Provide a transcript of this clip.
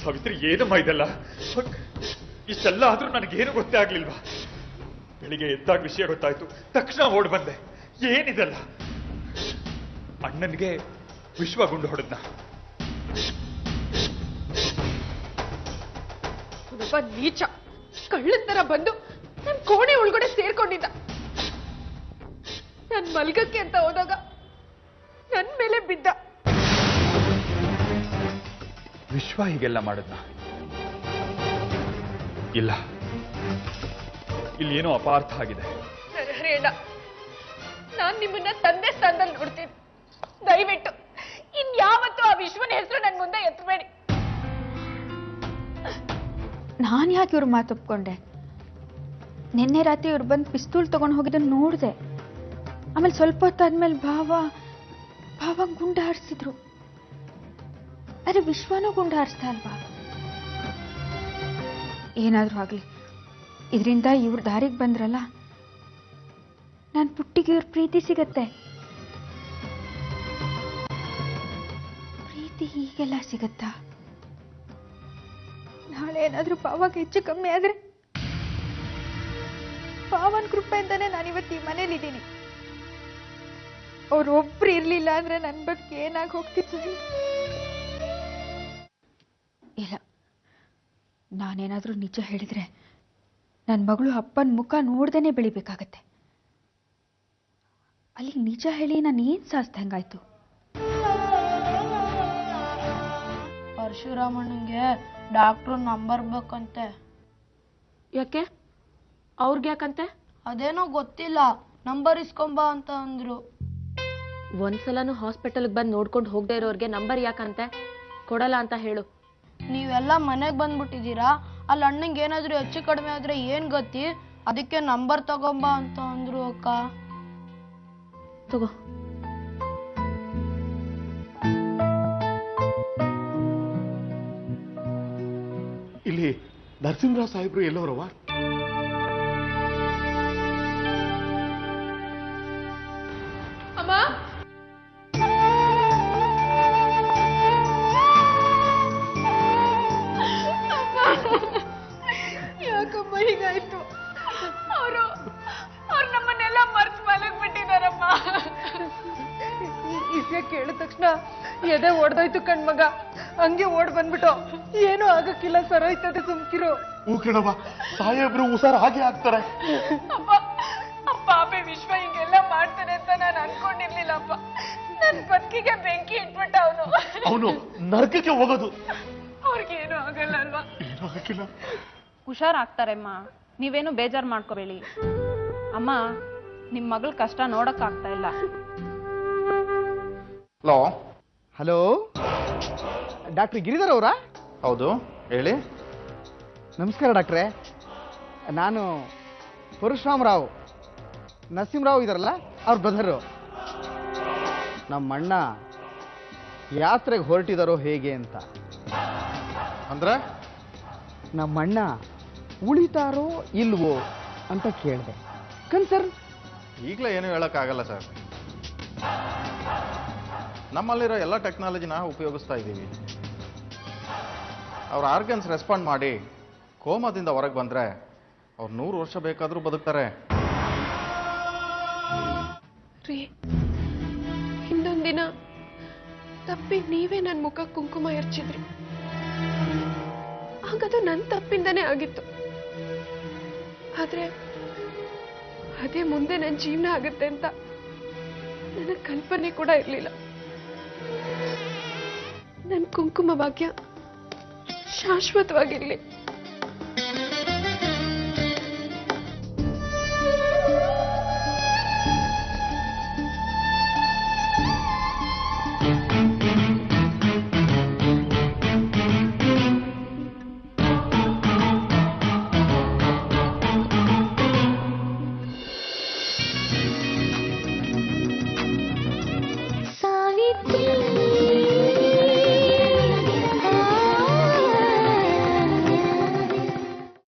ಸಾವಿತ್ರಿ ಏನಮ್ಮ ಇದೆಲ್ಲ? ಇಷ್ಟೆಲ್ಲ ಆದ್ರೂ ನನಗೇನು ಗೊತ್ತೇ ಆಗ್ಲಿಲ್ವಾ? ಬೆಳಿಗ್ಗೆ ಎದ್ದಾಗ ವಿಷಯ ಗೊತ್ತಾಯ್ತು, ತಕ್ಷಣ ಓಡ್ ಬಂದೆ. ಏನಿದೆಲ್ಲ? ಅಣ್ಣನಿಗೆ ವಿಶ್ವ ಗುಂಡು ಹೊಡೆದ್ನ? ನೀಚ ಕಳ್ಳನ ತರ ಬಂದು ನನ್ ಕೋಣೆ ಒಳಗಡೆ ಸೇರ್ಕೊಂಡಿದ್ದ. ನನ್ ಮಲ್ಗಕ್ಕೆ ಅಂತ ಹೋದಾಗ ನನ್ ಮೇಲೆ ಬಿದ್ದ. ವಿಶ್ವ ಹೀಗೆಲ್ಲ ಮಾಡಿದ್ನ? ಇಲ್ಲ, ಇಲ್ಲೇನೋ ಅಪಾರ್ಥ ಆಗಿದೆ. ಅಣ್ಣ, ನಾನ್ ನಿಮ್ಮನ್ನ ತಂದೆ ಸ್ಥಾನದಲ್ಲಿ ನೋಡ್ತೀನಿ. ದಯವಿಟ್ಟು ಇನ್ಯಾವತ್ತೂ ಆ ವಿಶ್ವನ ಹೆಸರು ನನ್ ಮುಂದೆ ಎತ್ತಬೇಡಿ. ನಾನು ಯಾಕೆ ಇವ್ರ ಮಾತೊಪ್ಕೊಂಡೆ? ನಿನ್ನೆ ರಾತ್ರಿ ಇವ್ರು ಬಂದು ಪಿಸ್ತೂಲ್ ತಗೊಂಡು ಹೋಗಿದ್ದನ್ನು ನೋಡಿದೆ. ಆಮೇಲೆ ಸ್ವಲ್ಪ ಹೊತ್ತಾದ್ಮೇಲೆ ಭಾವ ಗುಂಡು ಹಾರಿಸಿದ್ರು. ಅರೆ ವಿಶ್ವನೂ ಗುಂಡು ಹಾರಿಸ್ತಾ ಅಲ್ವಾ? ಏನಾದ್ರೂ ಆಗ್ಲಿ, ಇದರಿಂದ ಇವ್ರ ದಾರಿಗೆ ಬಂದ್ರಲ್ಲ, ನಾನು ಪುಟ್ಟಿಗೆ ಇವ್ರ ಪ್ರೀತಿ ಸಿಗತ್ತೆ. ಪ್ರೀತಿ ಹೀಗೆಲ್ಲ ಸಿಗತ್ತಾ? ನಾಳೆ ಏನಾದ್ರೂ ಪಾವಾಗ ಹೆಚ್ಚು ಕಮ್ಮಿ ಆದ್ರೆ ಪಾವನ್ ಕೃಪೆಯಿಂದಾನೆ ನಾನಿವತ್ತು ಈ ಮನೇಲಿದ್ದೀನಿ. ಅವ್ರೊಬ್ರು ಇರ್ಲಿಲ್ಲ ಅಂದ್ರೆ ನನ್ ಬಗ್ಗೆ ಏನಾಗಿ ಹೋಗ್ತಿತ್ತು. ಇಲ್ಲ, ನಾನೇನಾದ್ರೂ ನಿಜ ಹೇಳಿದ್ರೆ ನನ್ನ ಮಗಳು ಅಪ್ಪನ ಮುಖ ನೋಡ್ದೇನೆ ಬೆಳಿಬೇಕಾಗತ್ತೆ. ಅಲ್ಲಿ ನಿಜ ಹೇಳಿ ನಾನು ಏನ್ ಸಾಸ್ದಂಗಾಯ್ತು? ಪರಶುರಾಮಣ್ಣಂಗೆ ಡಾಕ್ಟ್ರು ನಂಬರ್ ಬೇಕಂತೆ. ಯಾಕೆ? ಅವ್ರಿಗೆ ಯಾಕಂತೆ? ಅದೇನೋ ಗೊತ್ತಿಲ್ಲ, ನಂಬರ್ ಇಸ್ಕೊಂಬ ಅಂತ ಅಂದ್ರು. ಒಂದ್ಸಲನು ಹಾಸ್ಪಿಟಲ್ಗೆ ಬಂದು ನೋಡ್ಕೊಂಡು ಹೋಗದೆ ಇರೋರ್ಗೆ ನಂಬರ್ ಯಾಕಂತೆ? ಕೊಡಲ್ಲ ಅಂತ ಹೇಳು. ನೀವೆಲ್ಲ ಮನೆಗೆ ಬಂದ್ಬಿಟ್ಟಿದ್ದೀರಾ, ಅಲ್ಲಿ ಅಣ್ಣಂಗೆ ಏನಾದ್ರು ಹೆಚ್ಚು ಕಡಿಮೆ ಆದ್ರೆ ಏನ್ ಗತಿ? ಅದಕ್ಕೆ ನಂಬರ್ ತಗೊಂಬ ಅಂತ ಅಂದ್ರು ಅಕ್ಕ. ತಗೋ. ಇಲ್ಲಿ ನರಸಿಂಹರಾವ್ ಸಾಹೇಬ್ರು ಎಲ್ಲೋರವ? ಅಮ್ಮ, ಯಾಕಮ್ಮ ಹೀಗಾಯ್ತು? ಅವ್ರು ನಮ್ಮನ್ನೆಲ್ಲ ಮರ್ತು ಮಲಗ್ ಬಿಟ್ಟಿದಾರಮ್ಮ. ಈ ವಿಷಯ ಕೇಳಿದ ತಕ್ಷಣ ಎದೆ ಓಡ್ದೋಯ್ತು ಕಣ್ಮಗ. ಹಂಗೆ ಓಡ್ ಬಂದ್ಬಿಟ್ಟು ಏನೂ ಆಗಕ್ಕಿಲ್ಲ, ಸರೋಯ್ತದೆ, ಸುಮ್ಕಿರು. ಕಣವ, ಸಾಹೇಬ್ರು ಹುಷಾರ್ ಹಾಗೆ ಆಗ್ತಾರೆ. ಪಾಪೆ ವಿಶ್ವ ಹಿಂಗೆಲ್ಲ ಮಾಡ್ತಾನೆ ಅಂತ ನಾನು ಅನ್ಕೊಂಡಿರ್ಲಿಲ್ಲಪ್ಪ. ನನ್ ಬದುಕಿಗೆ ಬೆಂಕಿ ಇಟ್ಬಿಟ್ಟ ಅವನು ನರಕಕ್ಕೆ ಹೋಗೋದು. ಅವ್ರಿಗೆ ಏನೂ ಆಗಲ್ಲ ಅಲ್ವಾ? ಏನೂ ಆಗಿಲ್ಲ. ಹುಷಾರಾಗ್ತಾರೆಮ್ಮ, ನೀವೇನು ಬೇಜಾರು ಮಾಡ್ಕೋಬೇಡಿ. ಅಮ್ಮ, ನಿಮ್ ಮಗಳ ಕಷ್ಟ ನೋಡಕ್ ಆಗ್ತಾ ಇಲ್ಲ. ಹಲೋ ಹಲೋ, ಡಾಕ್ಟರ್ ಗಿರಿಧರ್ ಅವರಾ? ಹೌದು, ಹೇಳಿ. ನಮಸ್ಕಾರ ಡಾಕ್ಟ್ರೇ. ನಾನು ಪರಶುರಾಮರಾವ್, ನರಸಿಂಹರಾವ್ ಇದಾರಲ್ಲ ಅವ್ರ ಬ್ರದರು. ನಮ್ಮ ಅಣ್ಣ ಯಾತ್ರೆಗೆ ಹೊರಟಿದಾರೋ ಹೇಗೆ ಅಂತ. ಅಂದ್ರೆ ನಮ್ಮ ಅಣ್ಣ ಉಳಿತಾರೋ ಇಲ್ವೋ ಅಂತ ಕೇಳಿದೆ. ಕನ್ಸರ್ನ್ ಈಗಲೇ ಏನು ಹೇಳೋಕ್ಕಾಗಲ್ಲ ಸರ್. ನಮ್ಮಲ್ಲಿರೋ ಎಲ್ಲ ಟೆಕ್ನಾಲಜಿನ ಉಪಯೋಗಿಸ್ತಾ ಇದ್ದೀವಿ. ಅವ್ರ ಆರ್ಗನ್ಸ್ ರೆಸ್ಪಾಂಡ್ ಮಾಡಿ ಕೋಮದಿಂದ ಹೊರಗೆ ಬಂದರೆ ಅವ್ರು 100 ವರ್ಷ ಬೇಕಾದರೂ ಬದುಕ್ತಾರೆ. ಹಿಂದೊಂದಿನ ತಪ್ಪಿ ನೀವೇ ನನ್ನ ಮುಖ ಕುಂಕುಮ ಎರಚಿದ್ರಿ. ಹಾಗದು ನನ್ನ ತಪ್ಪಿಂದನೇ ಆಗಿತ್ತು. ಆದ್ರೆ ಅದೇ ಮುಂದೆ ನನ್ನ ಜೀವನ ಆಗುತ್ತೆ ಅಂತ ನನಗೆ ಕಲ್ಪನೆ ಕೂಡ ಇರಲಿಲ್ಲ. ನನ್ನ ಕುಂಕುಮ ಭಾಗ್ಯ ಶಾಶ್ವತವಾಗಿರ್ಲಿ.